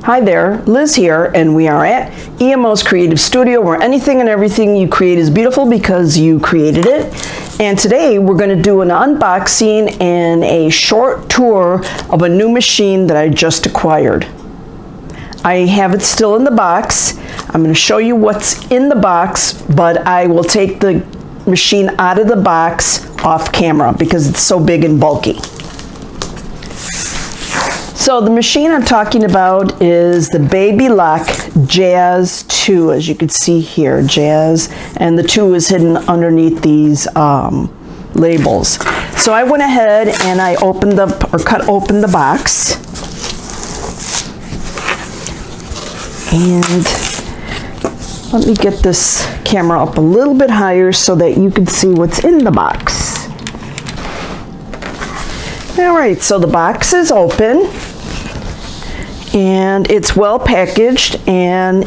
Hi there, Liz here, and we are at EMO's Creative Studio, where anything and everything you create is beautiful because you created it. And today we're going to do an unboxing and a short tour of a new machine that I just acquired. I have it still in the box. I'm going to show you what's in the box, but I will take the machine out of the box off camera because it's so big and bulky. So the machine I'm talking about is the Baby Lock Jazz 2, as you can see here, Jazz, and the 2 is hidden underneath these labels. So I went ahead and I opened up, or cut open the box, and let me get this camera up a little bit higher so that you can see what's in the box. All right, so the box is open. And it's well packaged, and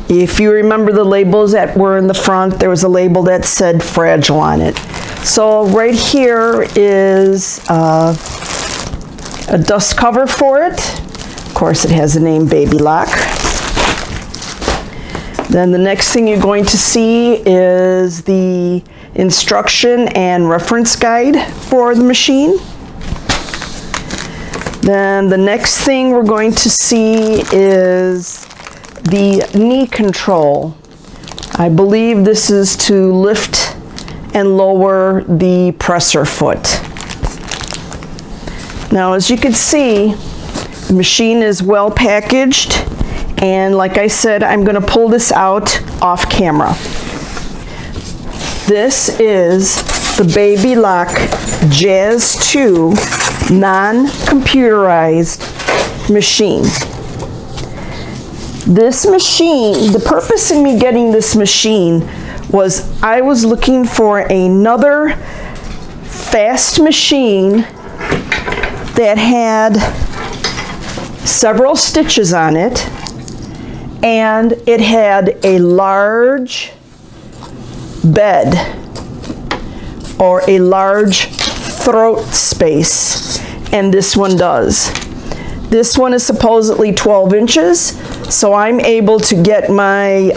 if you remember the labels that were in the front, there was a label that said fragile on it. So right here is a dust cover for it. Of course, it has the name Baby Lock. Then the next thing you're going to see is the instruction and reference guide for the machine. Then the next thing we're going to see is the knee control. I believe this is to lift and lower the presser foot. Now, as you can see, the machine is well packaged, and like I said, I'm going to pull this out off camera. This is the Baby Lock Jazz 2 non-computerized machine. This machine, the purpose in me getting this machine was I was looking for another fast machine that had several stitches on it, and it had a large bed or a large throat space, and this one does. This one is supposedly 12 inches, so I'm able to get my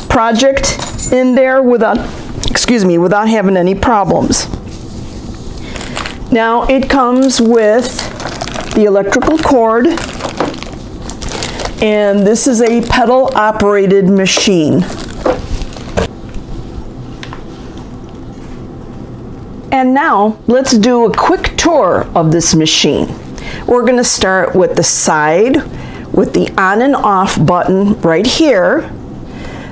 project in there without having any problems. Now it comes with the electrical cord, and this is a pedal operated machine. And now let's do a quick tour of this machine. We're going to start with the side with the on and off button right here.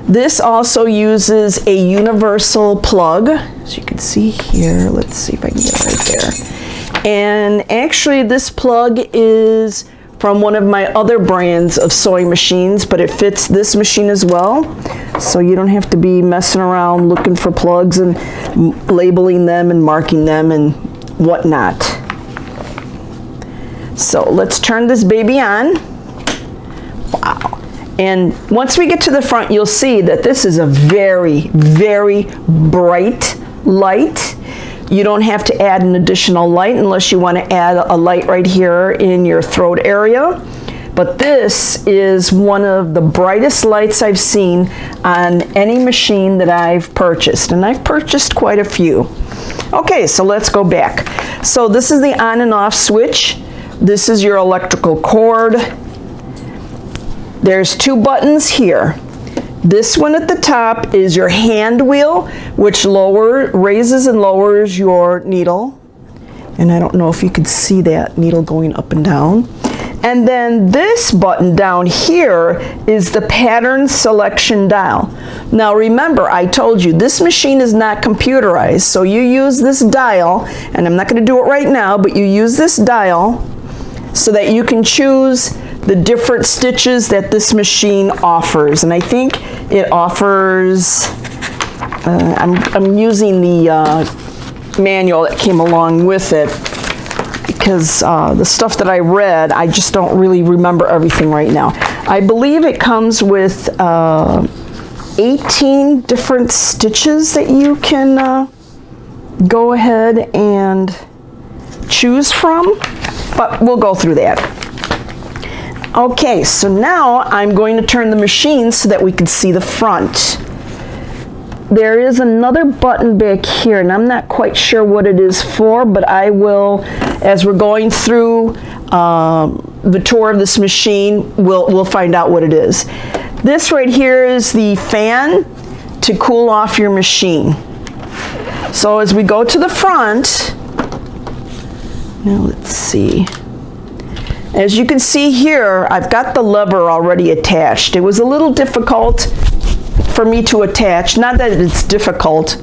This also uses a universal plug, as you can see here. Let's see if I can get it right there. And actually this plug is from one of my other brands of sewing machines, but it fits this machine as well. So you don't have to be messing around looking for plugs and labeling them and marking them and whatnot. So let's turn this baby on. Wow. And once we get to the front, you'll see that this is a very, very bright light. You don't have to add an additional light unless you want to add a light right here in your throat area. But this is one of the brightest lights I've seen on any machine that I've purchased, and I've purchased quite a few. Okay, so let's go back. So this is the on and off switch. This is your electrical cord. There's 2 buttons here. This one at the top is your hand wheel, which raises and lowers your needle. And I don't know if you can see that needle going up and down. And then this button down here is the pattern selection dial. Now remember, I told you this machine is not computerized, so you use this dial, and I'm not going to do it right now, but you use this dial so that you can choose the different stitches that this machine offers. And I think it offers, I'm using the manual that came along with it, because the stuff that I read, I just don't really remember everything right now. I believe it comes with 18 different stitches that you can go ahead and choose from, but we'll go through that. Okay, so now I'm going to turn the machine so that we can see the front. There is another button back here, and I'm not quite sure what it is for, but I will, as we're going through the tour of this machine, we'll find out what it is. This right here is the fan to cool off your machine. So as we go to the front, now let's see. As you can see here, I've got the lever already attached. It was a little difficult for me to attach. Not that it's difficult,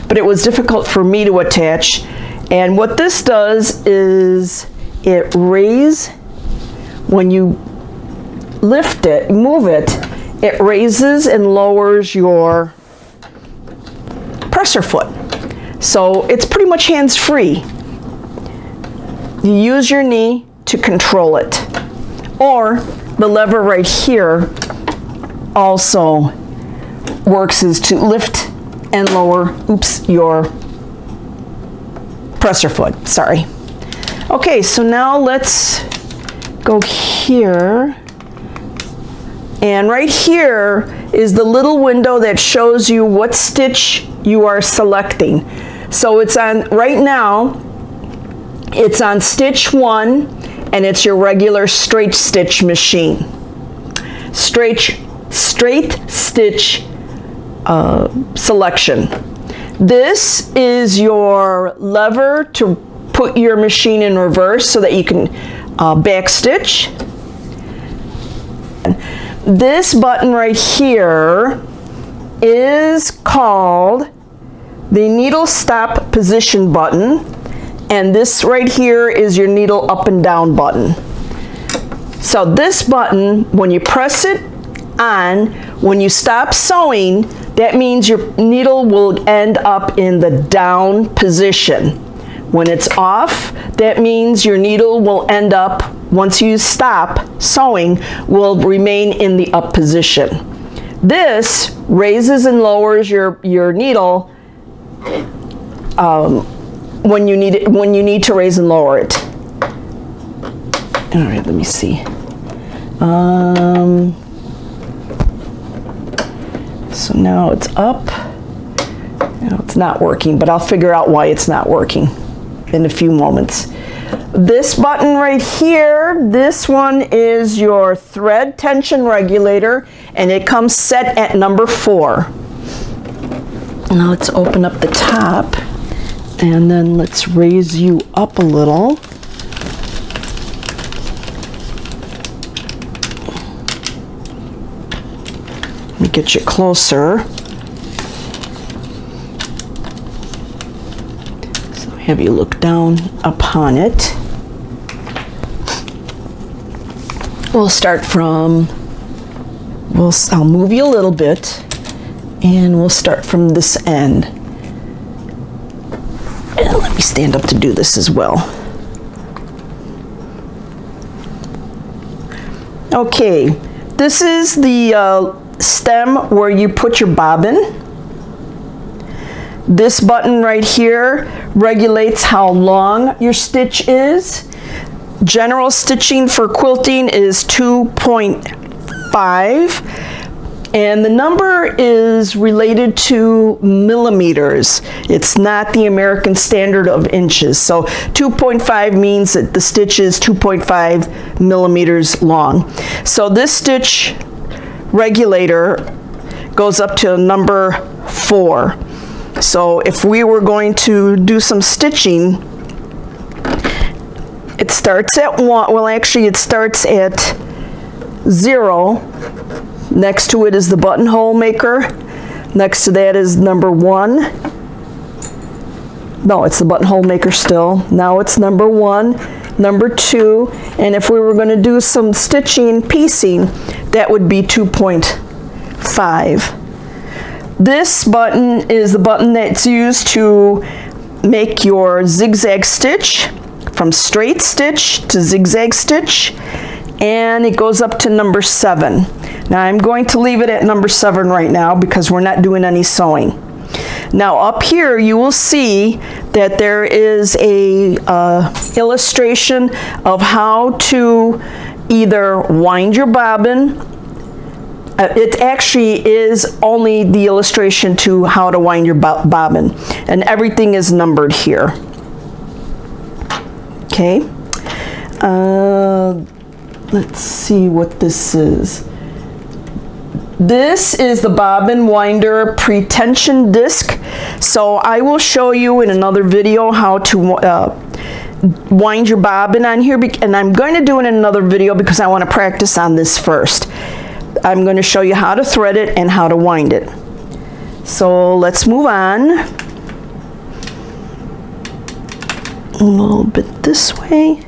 but it was difficult for me to attach. And what this does is it raises, when you lift it, move it, it raises and lowers your presser foot. So it's pretty much hands-free. You use your knee to control it. Or the lever right here also works is to lift and lower, your presser foot, sorry. Okay, so now let's go here. And right here is the little window that shows you what stitch you are selecting. So it's on, right now, it's on stitch 1, and it's your regular straight stitch machine. Straight stitch selection. This is your lever to put your machine in reverse so that you can back stitch. This button right here is called the needle stop position button, and this right here is your needle up and down button. So this button, when you press it on, when you stop sewing, that means your needle will end up in the down position. When it's off, that means your needle will end up, once you stop sewing, will remain in the up position. This raises and lowers your needle when you need to raise and lower it. All right, let me see. So now it's up. Now it's not working, but I'll figure out why it's not working in a few moments. This button right here, this one is your thread tension regulator, and it comes set at number 4. Now let's open up the top, and then let's raise you up a little. Let me get you closer. So have you look down upon it. We'll start from, I'll move you a little bit, and we'll start from this end. And let me stand up to do this as well. Okay, this is the stem where you put your bobbin. This button right here regulates how long your stitch is. General stitching for quilting is 2.5, and the number is related to millimeters. It's not the American standard of inches. So 2.5 means that the stitch is 2.5 millimeters long. So this stitch regulator goes up to number 4. So if we were going to do some stitching, it starts at 1, well actually it starts at 0. Next to it is the buttonhole maker. Next to that is number 1. No, it's the buttonhole maker still. Now it's number 1, number 2, and if we were going to do some stitching, piecing, that would be 2.5. This button is the button that's used to make your zigzag stitch, from straight stitch to zigzag stitch, and it goes up to number 7. Now I'm going to leave it at number 7 right now because we're not doing any sewing. Now up here you will see that there is a illustration of how to either wind your bobbin. It actually is only the illustration to how to wind your bobbin, and everything is numbered here. Okay, let's see what this is. This is the bobbin winder pre-tension disc. So I will show you in another video how to wind your bobbin on here, and I'm going to do it in another video because I want to practice on this first. I'm going to show you how to thread it and how to wind it. So let's move on a little bit this way.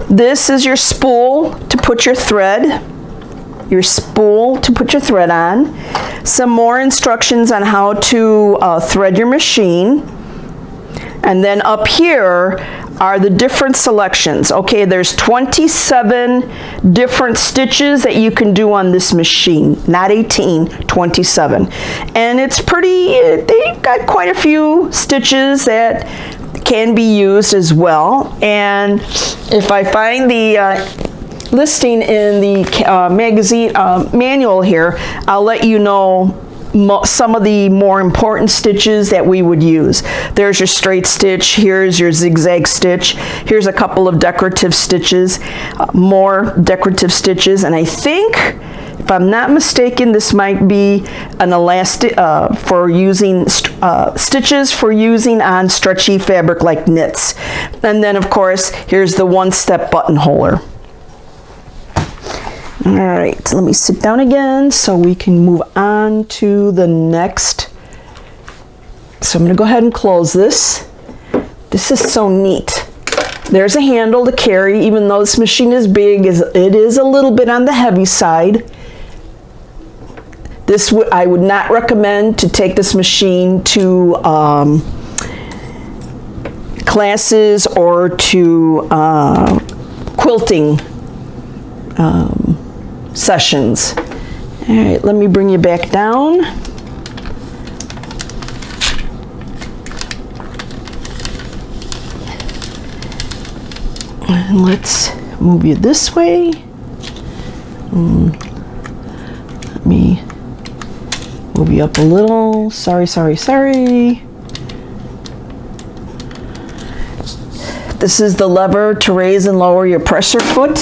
This is your spool to put your thread. Your spool to put your thread on. Some more instructions on how to thread your machine. And then up here are the different selections. Okay, there's 27 different stitches that you can do on this machine. Not 18, 27. And it's pretty, they've got quite a few stitches that can be used as well. And if I find the listing in the magazine manual here, I'll let you know some of the more important stitches that we would use. There's your straight stitch, here's your zigzag stitch, here's a couple of decorative stitches, more decorative stitches, and I think, if I'm not mistaken, this might be an elastic for using stitches for using on stretchy fabric like knits. And then of course, here's the one-step buttonholer. All right, let me sit down again so we can move on to the next. So I'm going to go ahead and close this. This is so neat. There's a handle to carry, even though this machine is big, it is a little bit on the heavy side. I would not recommend to take this machine to classes or to quilting sessions. All right, let me bring you back down. And let's move you this way. Let me move you up a little. Sorry. This is the lever to raise and lower your presser foot.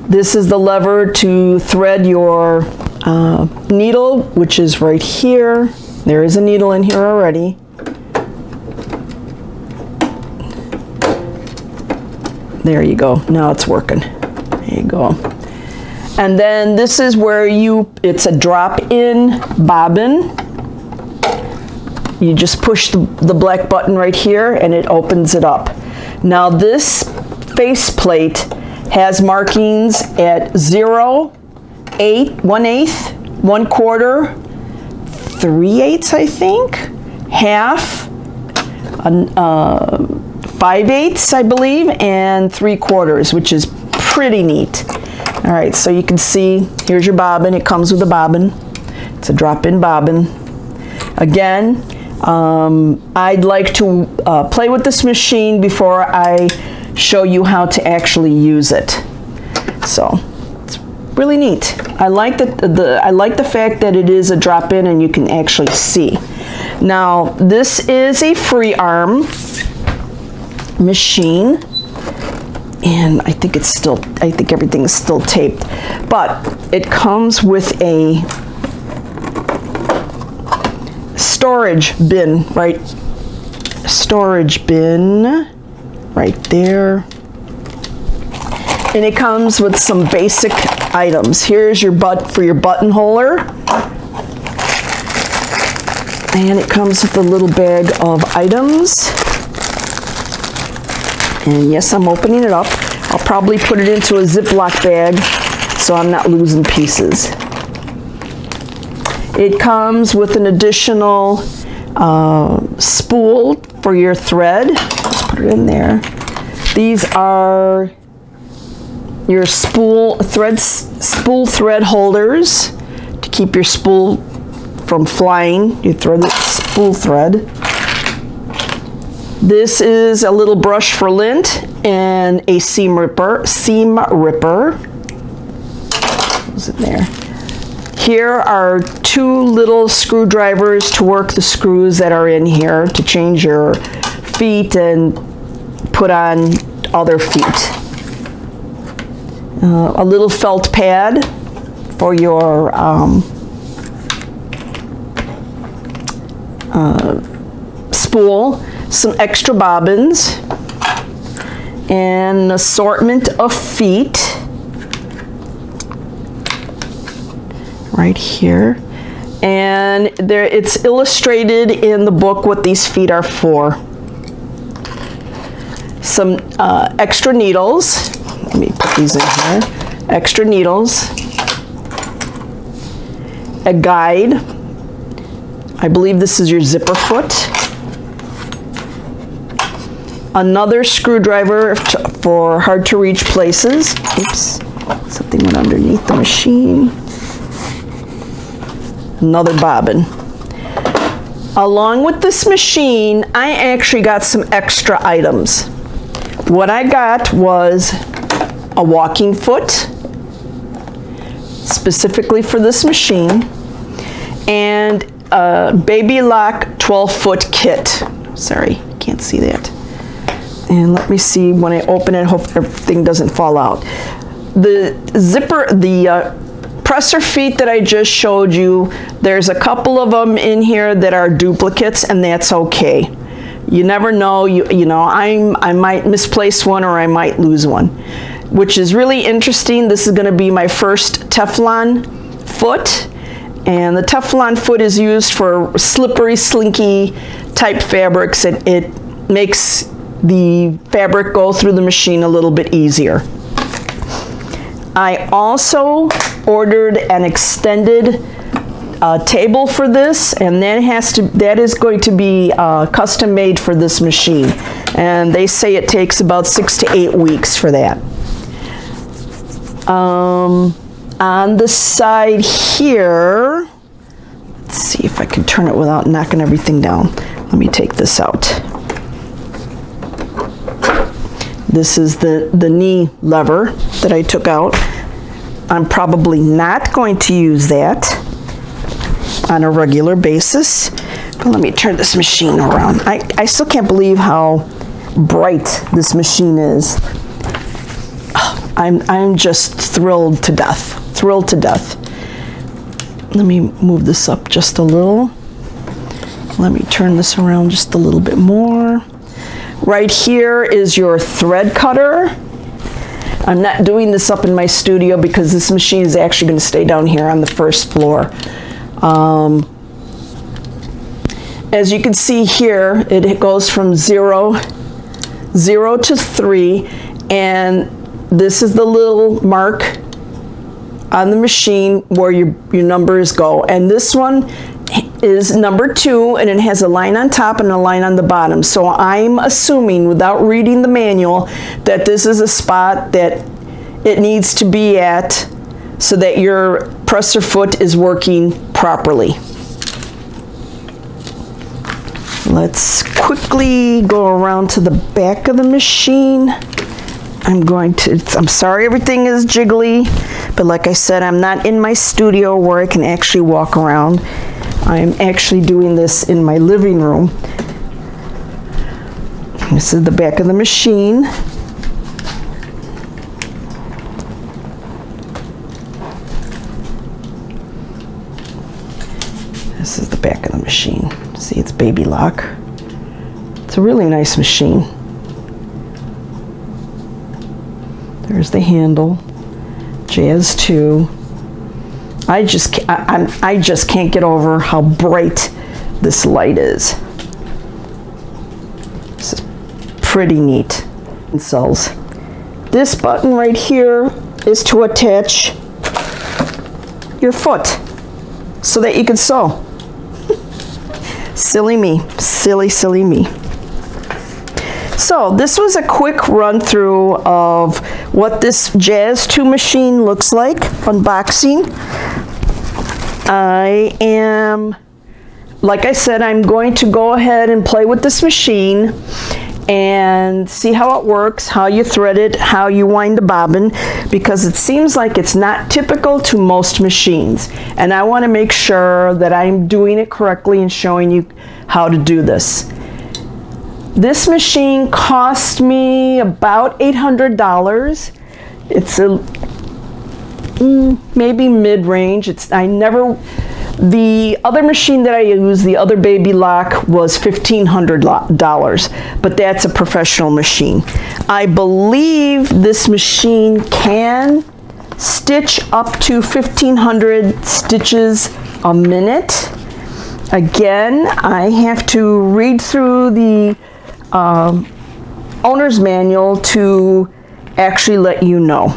This is the lever to thread your needle, which is right here. There is a needle in here already. There you go. Now it's working. There you go. And then this is where it's a drop-in bobbin. You just push the black button right here and it opens it up. Now this faceplate has markings at 0, 8, 1/8, 1/4, 3/8, I think, half, 5/8, I believe, and 3/4, which is pretty neat. All right, so you can see, here's your bobbin. It comes with a bobbin. It's a drop-in bobbin. Again, I'd like to play with this machine before I show you how to actually use it. So it's really neat. I like the fact that it is a drop-in and you can actually see. Now this is a free arm machine, and I think everything is still taped, but it comes with a storage bin, right? Storage bin right there. And it comes with some basic items. Here's your for your buttonholer. And it comes with a little bag of items. And yes, I'm opening it up. I'll probably put it into a Ziploc bag so I'm not losing pieces. It comes with an additional spool for your thread. Let's put it in there. These are your spool thread holders to keep your spool from flying. You throw the spool thread. This is a little brush for lint and a seam ripper. What's in there? Here are 2 little screwdrivers to work the screws that are in here to change your feet and put on other feet. A little felt pad for your spool, some extra bobbins, and an assortment of feet right here. And there, it's illustrated in the book what these feet are for. Some extra needles. Let me put these in here. Extra needles. A guide. I believe this is your zipper foot. Another screwdriver for hard to reach places. Oops, something went underneath the machine. Another bobbin. Along with this machine, I actually got some extra items. What I got was a walking foot, specifically for this machine, and a Baby Lock 12-foot kit. Sorry, can't see that. And let me see, when I open it, hope everything doesn't fall out. The zipper, the presser feet that I just showed you, there's a couple of them in here that are duplicates, and that's okay. You never know, you know, I might misplace one or I might lose one, which is really interesting. This is going to be my first Teflon foot, and the Teflon foot is used for slippery, slinky type fabrics, and it makes the fabric go through the machine a little bit easier. I also ordered an extended table for this, and that is going to be custom made for this machine, and they say it takes about 6 to 8 weeks for that. On the side here, let's see if I can turn it without knocking everything down. Let me take this out. This is the knee lever that I took out. I'm probably not going to use that on a regular basis. But let me turn this machine around. I still can't believe how bright this machine is. I'm just thrilled to death. Thrilled to death. Let me move this up just a little. Let me turn this around just a little bit more. Right here is your thread cutter. I'm not doing this up in my studio because this machine is actually going to stay down here on the first floor. As you can see here, it goes from 0 to 3, and this is the little mark on the machine where your numbers go. And this one is number 2, and it has a line on top and a line on the bottom. So I'm assuming, without reading the manual, that this is a spot that it needs to be at so that your presser foot is working properly. Let's quickly go around to the back of the machine. I'm sorry everything is jiggly, but like I said, I'm not in my studio where I can actually walk around. I'm actually doing this in my living room. This is the back of the machine. This is the back of the machine. See, it's Baby Lock. It's a really nice machine. There's the handle. Jazz 2. I just can't get over how bright this light is. This is pretty neat. Cells. This button right here is to attach your foot so that you can sew. Silly me, silly me. So this was a quick run through of what this Jazz 2 machine looks like, unboxing. Like I said, I'm going to go ahead and play with this machine, and see how it works, how you thread it, how you wind the bobbin, because it seems like it's not typical to most machines. And I want to make sure that I'm doing it correctly and showing you how to do this. This machine cost me about $800. It's a maybe mid-range. The other machine that I use, the other baby lock, was $1,500, but that's a professional machine. I believe this machine can stitch up to 1,500 stitches a minute. Again, I have to read through the owner's manual to actually let you know.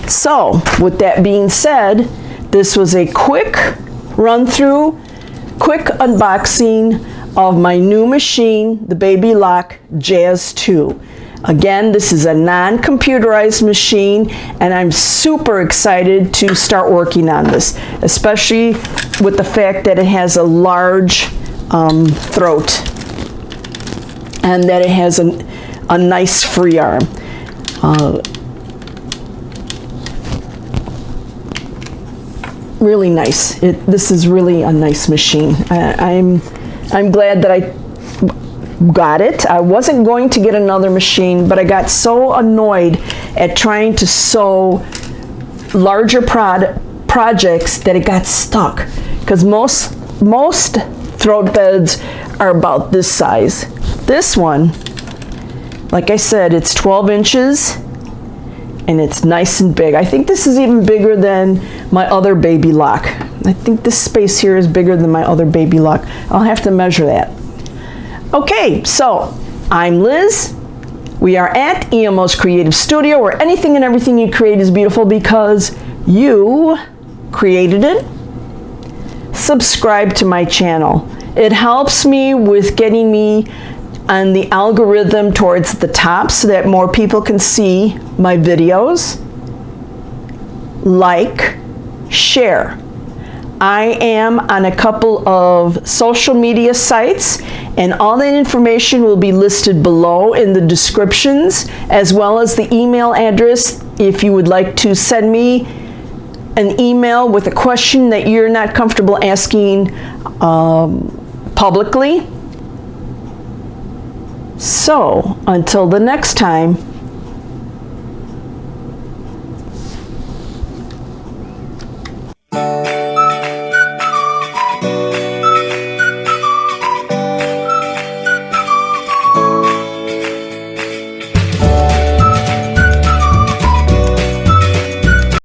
So, with that being said, this was a quick run through, quick unboxing of my new machine, the Baby Lock Jazz 2. Again, this is a non-computerized machine, and I'm super excited to start working on this, especially with the fact that it has a large throat and that it has a nice free arm. Really nice. This is really a nice machine. I'm glad that I got it. I wasn't going to get another machine, but I got so annoyed at trying to sew larger projects that it got stuck, because most throat beds are about this size. This one, like I said, it's 12 inches and it's nice and big. I think this is even bigger than my other baby lock. I think this space here is bigger than my other baby lock. I'll have to measure that. Okay, so I'm Liz. We are at EMO's Creative Studio, where anything and everything you create is beautiful because you created it. Subscribe to my channel. It helps me with getting me on the algorithm towards the top so that more people can see my videos. Like, share. I am on a couple of social media sites, and all that information will be listed below in the descriptions, as well as the email address if you would like to send me an email with a question that you're not comfortable asking publicly. So, until the next time,